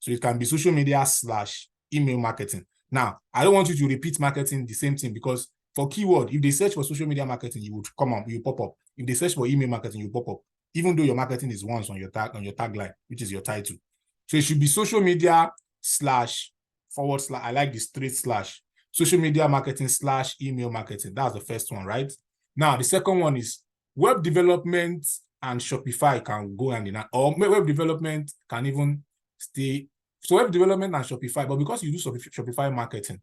So it can be social media / email marketing. Now, I don't want you to repeat marketing the same thing because for keyword, if they search for social media marketing, you would come up, you pop up. If they search for email marketing, you pop up, even though your marketing is once on your tagline, which is your title. So it should be social media / I like the straight slash. Social media marketing / email marketing. That's the first one, right? Now, the second one is web development and Shopify can go hand in hand, or web development can even stay. So web development and Shopify, but because you do Shopify marketing,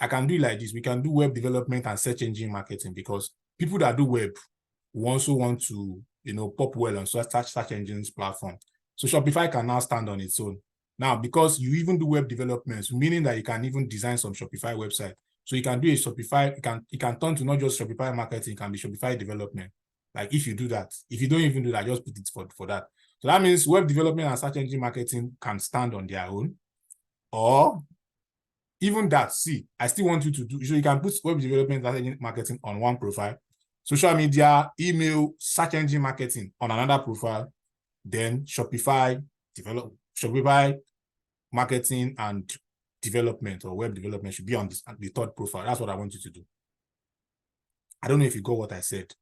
I can do it like this. We can do web development and search engine marketing because people that do web also want to, pop well on search engines platform. So Shopify can now stand on its own. Now, because you even do web development, meaning that you can even design some Shopify website. So you can do a Shopify, it can turn to not just Shopify marketing, it can be Shopify development. Like if you do that, if you don't even do that, just put it for that. So that means web development and search engine marketing can stand on their own. Or even that, see, I still want you to do, so you can put web development and search engine marketing on one profile, social media, email, search engine marketing on another profile, then Shopify marketing and development or web development should be on the third profile. That's what I want you to do. I don't know if you got what I said.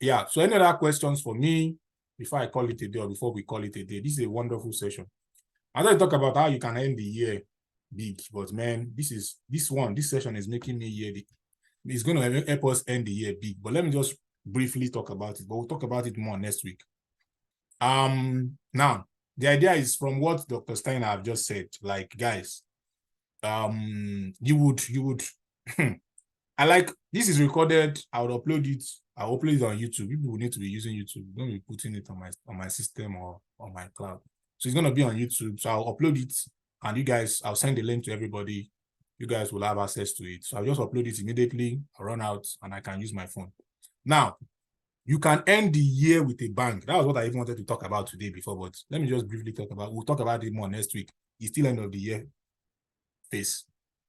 Yeah, so any other questions for me before I call it a day or before we call it a day? This is a wonderful session. I'm going to talk about how you can end the year big, but man, this session is making me hear it's going to help us end the year big. But let me just briefly talk about it, but we'll talk about it more next week. Now, the idea is from what Dr. Steiner have just said, like, guys, you would I like, this is recorded, I would upload it, I'll upload it on YouTube. People will need to be using YouTube. Don't be putting it on my system or on my cloud. So it's going to be on YouTube. So I'll upload it and you guys, I'll send the link to everybody. You guys will have access to it. So I'll just upload it immediately, I'll run out and I can use my phone. Now, you can end the year with a bang. That was what I even wanted to talk about today before, but let me just briefly talk about, we'll talk about it more next week. It's still end of the year phase.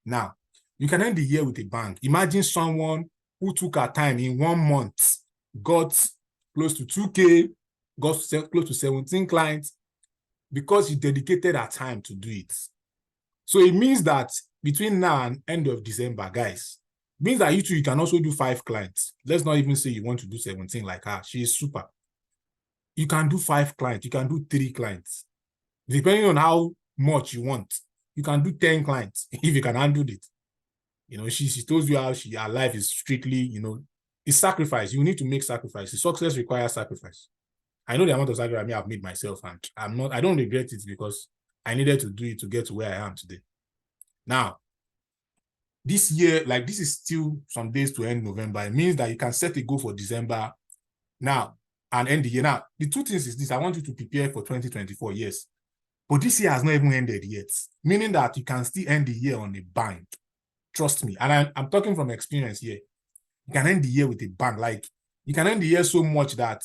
Now, you can end the year with a bang. Imagine someone who took her time in 1 month, got close to 2K, got close to 17 clients because she dedicated her time to do it. So it means that between now and end of December, guys, means that you can also do 5 clients. Let's not even say you want to do 17 like her. She is super. You can do 5 clients. You can do 3 clients. Depending on how much you want, you can do 10 clients if you can handle it. She told you how her life is strictly, it's sacrifice. You need to make sacrifices. Success requires sacrifice. I know the amount of sacrifice I've made myself, and I don't regret it because I needed to do it to get to where I am today. Now, this year, like this is still some days to end November. It means that you can set a goal for December now and end the year. Now, the 2 things is this. I want you to prepare for 2024, yes. But this year has not even ended yet, meaning that you can still end the year on a bang. Trust me. And I'm talking from experience here. You can end the year with a bang. Like, you can end the year so much that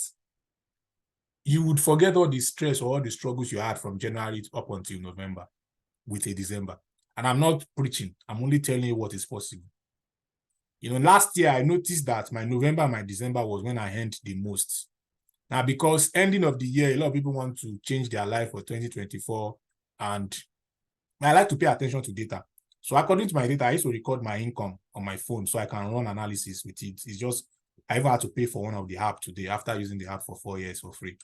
you would forget all the stress or all the struggles you had from January up until November with a December. And I'm not preaching. I'm only telling you what is possible. Last year, I noticed that my November and my December was when I earned the most. Now, because ending of the year, a lot of people want to change their life for 2024. And I like to pay attention to data. So according to my data, I used to record my income on my phone so I can run analysis with it. It's just I even had to pay for one of the app today after using the app for 4 years for free.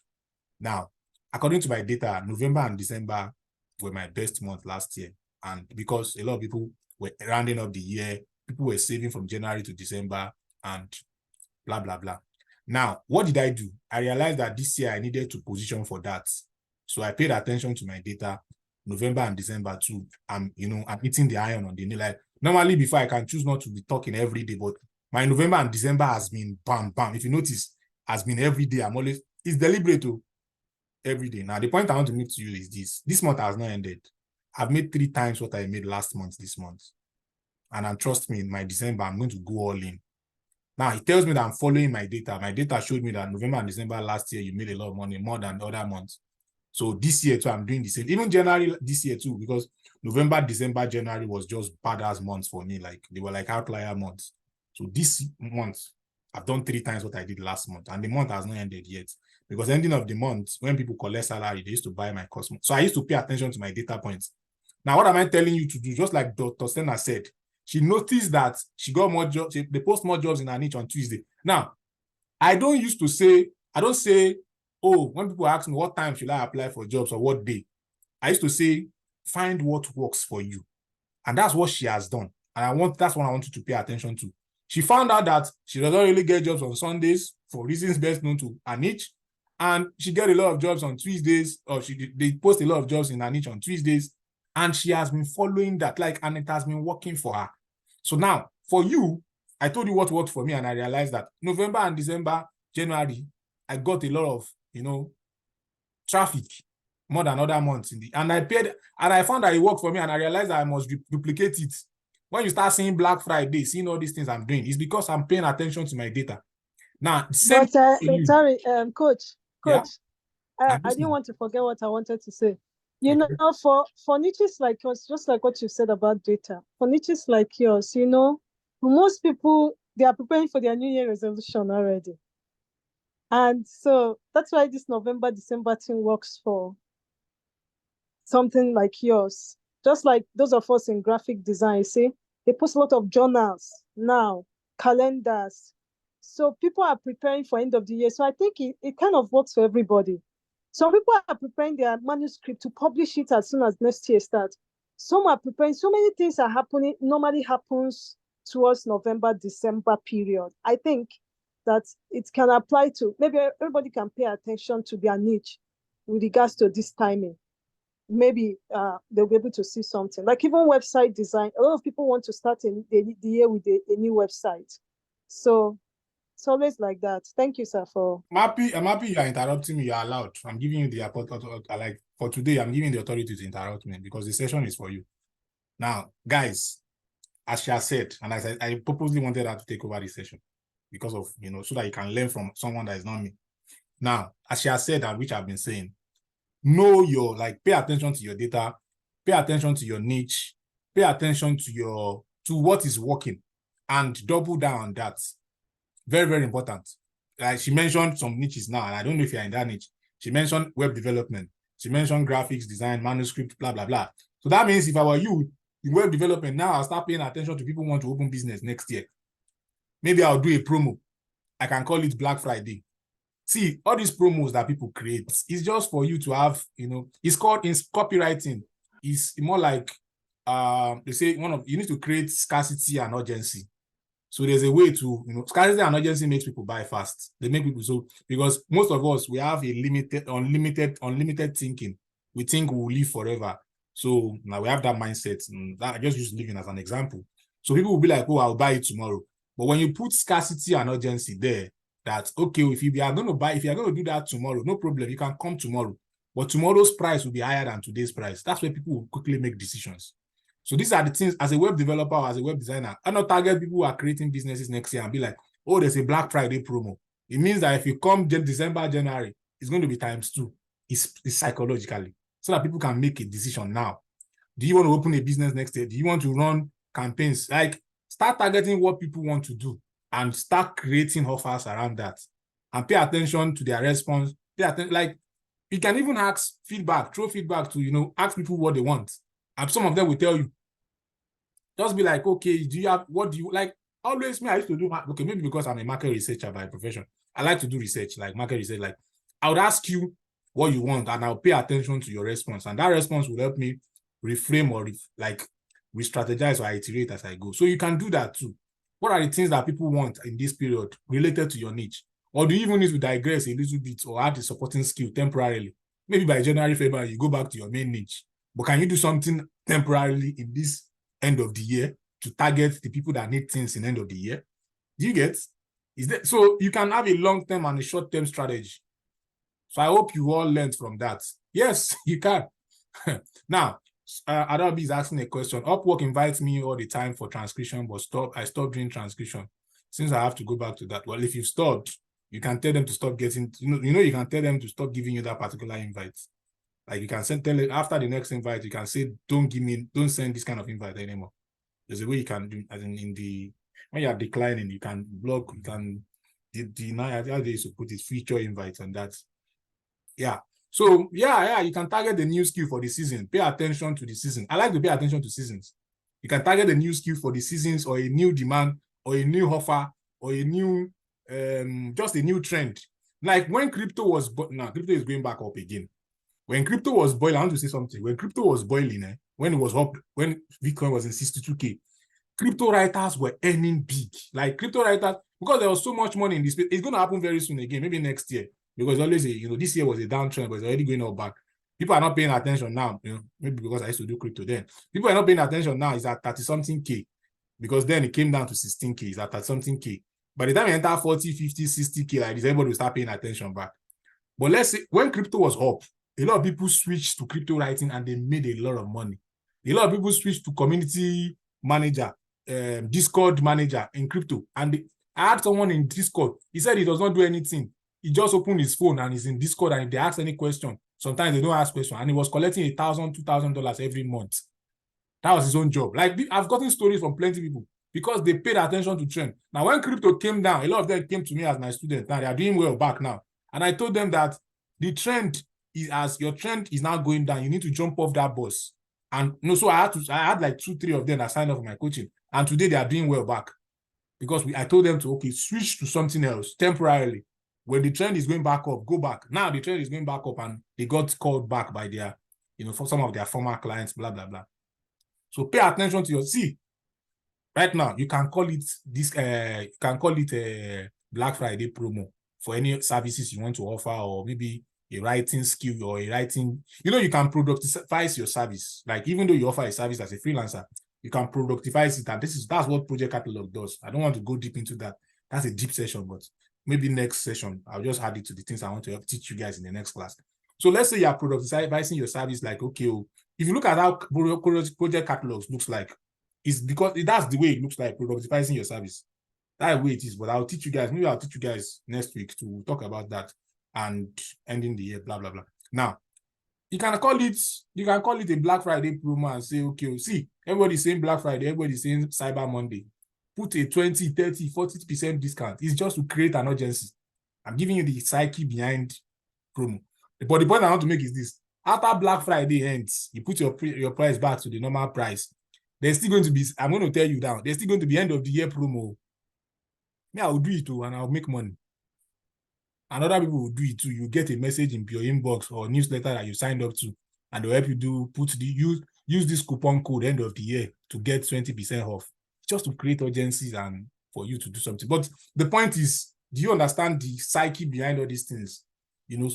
Now, according to my data, November and December were my best month last year. And because a lot of people were rounding up the year, people were saving from January to December and blah, blah, blah. Now, what did I do? I realized that this year I needed to position for that. So I paid attention to my data, November and December too. I'm hitting the iron on the nail. Like, normally before I can choose not to be talking every day, but my November and December has been bam, bam. If you notice, has been every day. It's deliberate too. Every day. Now, the point I want to make to you is this. This month has not ended. I've made 3 times what I made last month this month. And trust me, in my December, I'm going to go all in. Now, it tells me that I'm following my data. My data showed me that November and December last year, you made a lot of money, more than the other months. So this year too, I'm doing the same. Even January this year too, because November, December, January was just badass months for me. Like, they were like outlier months. So this month, I've done 3 times what I did last month. And the month has not ended yet. Because ending of the month, when people collect salary, they used to buy my Cosmo. So I used to pay attention to my data points. Now, what am I telling you to do? Just like Dr. Stena said, she noticed that she got more jobs. They post more jobs in her niche on Tuesday. Now, I don't say, oh, when people ask me what time should I apply for jobs or what day, I used to say, find what works for you. And that's what she has done. And that's what I want you to pay attention to. She found out that she doesn't really get jobs on Sundays for reasons best known to her niche. And she get a lot of jobs on Tuesdays, or they post a lot of jobs in her niche on Tuesdays. And she has been following that, and it has been working for her. So now, for you, I told you what worked for me, and I realized that November and December, January, I got a lot of, traffic more than other months. And I found that it worked for me, and I realized that I must duplicate it. When you start seeing Black Friday, seeing all these things I'm doing, it's because I'm paying attention to my data. Now, same. But sorry, coach, Yeah? I didn't want to forget what I wanted to say. You know, for niches like yours, just like what you said about data, for niches like yours, most people, they are preparing for their New Year resolution already. And so that's why this November, December thing works for something like yours. Just like those of us in graphic design, see, they post a lot of journals now, calendars. So people are preparing for end of the year. So I think it kind of works for everybody. Some people are preparing their manuscript to publish it as soon as next year starts. Some are preparing, so many things are happening, normally happens towards November, December period. I think that it can apply to, maybe everybody can pay attention to their niche with regards to this timing. Maybe they'll be able to see something. Like even website design, a lot of people want to start the year with a new website. So it's always like that. Thank you, sir, for... I'm happy you are interrupting me. You're allowed. I'm giving you the for today, I'm giving the authority to interrupt me because the session is for you. Now, guys, as she has said, and as I purposely wanted her to take over this session because of, so that you can learn from someone that is not me. Now, as she has said, and which I've been saying, know pay attention to your data, pay attention to your niche, pay attention to what is working, and double down on that. Very, very important. Like she mentioned some niches now, and I don't know if you're in that niche. She mentioned web development. She mentioned graphics, design, manuscript, blah, blah, blah. So that means if I were you in web development now, I'll start paying attention to people who want to open business next year. Maybe I'll do a promo. I can call it Black Friday. See, all these promos that people create, it's just for you to have, it's called in copywriting. It's more like, they say you need to create scarcity and urgency. So there's a way to, scarcity and urgency makes people buy fast. They make people because most of us, we have a unlimited thinking. We think we'll live forever. So now we have that mindset. I just use living as an example. So people will be like, oh, I'll buy it tomorrow. But when you put scarcity and urgency there, that, okay, if you are going to do that tomorrow, no problem, you can come tomorrow. But tomorrow's price will be higher than today's price. That's where people will quickly make decisions. So these are the things, as a web developer or as a web designer, I not target people who are creating businesses next year and be like, oh, there's a Black Friday promo. It means that if you come December, January, it's going to be ×2. It's psychologically, so that people can make a decision now. Do you want to open a business next year? Do you want to run campaigns? Start targeting what people want to do and start creating offers around that. And pay attention to their response. You can even ask feedback, throw feedback to, ask people what they want. And some of them will tell you. Just be like, okay, what do you like? Always me, I used to do, okay, maybe because I'm a market researcher by profession. I like to do research, like market research. Like, I would ask you what you want, and I'll pay attention to your response. And that response will help me reframe or re-strategize or iterate as I go. So you can do that too. What are the things that people want in this period related to your niche? Or do you even need to digress a little bit or add a supporting skill temporarily? Maybe by January, February, you go back to your main niche. But can you do something temporarily in this end of the year to target the people that need things in the end of the year? Do you get? So you can have a long-term and a short-term strategy. So I hope you all learned from that. Yes, you can. Now, Adabi is asking a question. Upwork invites me all the time for transcription, but I stopped doing transcription since I have to go back to that. Well, if you've stopped, you can tell them to stop getting, you can tell them to stop giving you that particular invite. Like you can tell it after the next invite, you can say, don't send this kind of invite anymore. There's a way you can do, as in when you're declining, you can block, you can deny, how they used to put it, feature invites and that. Yeah. So yeah, you can target the new skill for the season. Pay attention to the season. I like to pay attention to seasons. You can target the new skill for the seasons or a new demand or a new offer or a new, just a new trend. Like when crypto was, now crypto is going back up again. When crypto was boiling, I want to say something. When crypto was boiling, when it was up, when Bitcoin was in 62K, crypto writers were earning big. Like crypto writers, because there was so much money in this space. It's going to happen very soon again, maybe next year. Because always, this year was a downtrend, but it's already going up back. People are not paying attention now, maybe because I used to do crypto then. People are not paying attention now. It's at 30-something K. Because then it came down to 16K. It's at 30-something K. By the time you enter 40, 50, 60K, like this, everybody will start paying attention back. But let's say when crypto was up, a lot of people switched to crypto writing and they made a lot of money. A lot of people switched to community manager, Discord manager in crypto. And I had someone in Discord. He said he does not do anything. He just opened his phone and he's in Discord, and if they ask any question, sometimes they don't ask questions. And he was collecting $1,000, $2,000 every month. That was his own job. Like, I've gotten stories from plenty of people because they paid attention to trend. Now, when crypto came down, a lot of them came to me as my students. Now they are doing well back now. And I told them that the trend is, as your trend is now going down, you need to jump off that bus. And so I had like 2-3 of them that signed up for my coaching. And today they are doing well back. Because I told them to, okay, switch to something else temporarily. When the trend is going back up, go back. Now the trend is going back up and they got called back by their, for some of their former clients, blah, blah, blah. So pay attention to right now, you can call it a Black Friday promo for any services you want to offer, or maybe a writing skill or a writing, you can productivize your service. Like even though you offer a service as a freelancer, you can productivize it. And that's what Project Catalog does. I don't want to go deep into that. That's a deep session, but maybe next session, I'll just add it to the things I want to teach you guys in the next class. So let's say you're productivizing your service, like, okay, if you look at how Project Catalogs looks like, it's because that's the way it looks like, productivizing your service. That way it is, but I'll teach you guys, maybe I'll teach you guys next week to talk about that and ending the year, blah, blah, blah. Now, you can call it a Black Friday promo and say, okay, see, everybody's saying Black Friday, everybody's saying Cyber Monday. Put a 20, 30, 40% discount. It's just to create an urgency. I'm giving you the psyche behind promo. But the point I want to make is this. After Black Friday ends, you put your price back to the normal price. There's still going to be, I'm going to tell you now, there's still going to be end of the year promo. Me, I will do it too, and I'll make money. And other people will do it too. You get a message in your inbox or newsletter that you signed up to, and they'll help you use this coupon code end of the year to get 20% off. Just to create urgencies and for you to do something. But the point is, do you understand the psyche behind all these things?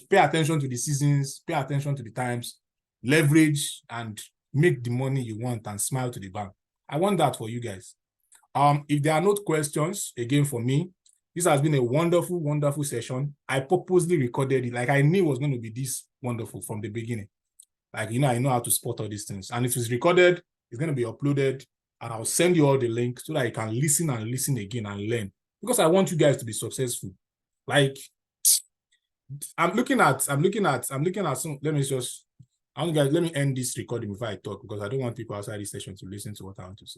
Pay attention to the seasons, pay attention to the times, leverage, and make the money you want and smile to the bank. I want that for you guys. If there are no questions, again, for me, this has been a wonderful, wonderful session. I purposely recorded it. Like I knew it was going to be this wonderful from the beginning. Like, I know how to spot all these things. And if it's recorded, it's going to be uploaded. And I'll send you all the link so that you can listen and listen again and learn. Because I want you guys to be successful. Like, I'm looking at some, let me end this recording before I talk, because I don't want people outside this session to listen to what I want to say.